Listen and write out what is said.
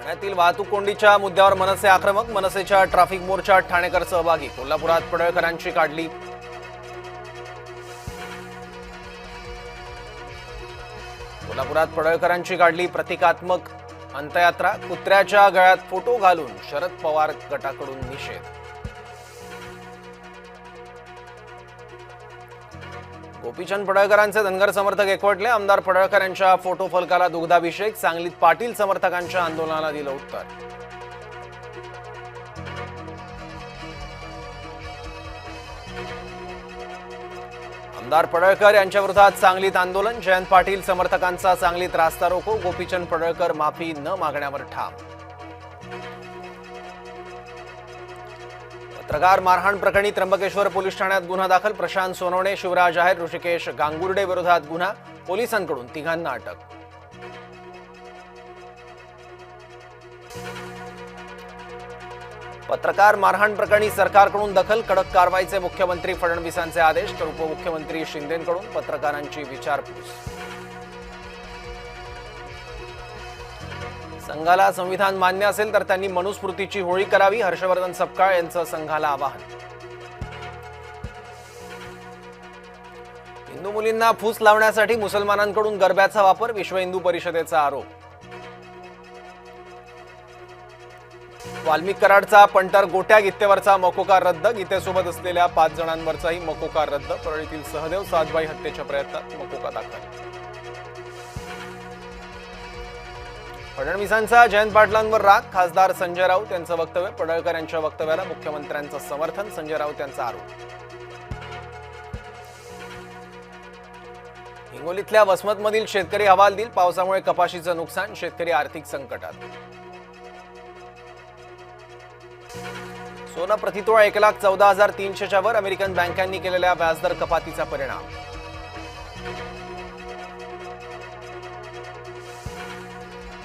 ठाण्यातील वाहतूक कोंडीच्या मुद्द्यावर मनसे आक्रमक. मनसेच्या ट्रॅफिक मोर्चात ठाणेकर सहभागी. कोल्हापुरात पडळकरांची काढली प्रतिकात्मक अंत्ययात्रा. कुत्र्याच्या गळ्यात फोटो घालून शरद पवार गटाकडून निषेध. गोपीचंद पडळकरांचे धनगर समर्थक एकवटले. आमदार पडळकर यांच्या फोटो फलकाला दुग्धाभिषेक. सांगलीत पाटील समर्थकांच्या आंदोलनाला दिलं उत्तर. आमदार पडळकर यांच्या विरोधात सांगलीत आंदोलन. जयंत पाटील समर्थकांचा सांगलीत रास्ता रोको. गोपीचंद पडळकर माफी न मागण्यावर ठाम. पत्रकार मारहाण प्रकरणी त्र्यंबकेश्वर पोलीस ठाण्यात गुन्हा दाखल. प्रशांत सोनवणे, शिवराज आहेर, ऋषिकेश गांगुर्डे विरोधात गुन्हा. पोलिसांकडून तिघांना अटक. पत्रकार मारहाण प्रकरणी सरकारकडून दखल. कडक कारवाईचे मुख्यमंत्री फडणवीसांचे आदेश. तर उपमुख्यमंत्री शिंदेंकडून पत्रकारांची विचारपूस. संघाला संविधान मान्य असेल तर त्यांनी मनुस्मृतीची होळी करावी. हर्षवर्धन सपकाळ यांचं संघाला आवाहन. हिंदू मुलींना फूस लावण्यासाठी मुसलमानांकडून गरब्याचा वापर. विश्व हिंदू परिषदेचा आरोप. वाल्मिक कराडचा पंटर गोट्या गीतेवरचा मकोका रद्द. गीतेसोबत असलेल्या 5 जणांवरचाही मकोका रद्द. परळीतील सहदेव सातबाई हत्येच्या प्रयत्नात मकोका दाखल. फडणवीसांचा जयंत पाटलांवर राग. खासदार संजय राऊत यांचं वक्तव्य. पडळकर यांच्या वक्तव्याला मुख्यमंत्र्यांचं समर्थन. संजय राऊत यांचा आरोप. हिंगोलीतल्या वसमतमधील शेतकरी हवालदिल. पावसामुळे कपाशीचं नुकसान. शेतकरी आर्थिक संकटात. सोनं प्रतितोळा 1,14,300च्या वर. अमेरिकन बँकांनी केलेल्या व्याजदर कपातीचा परिणाम.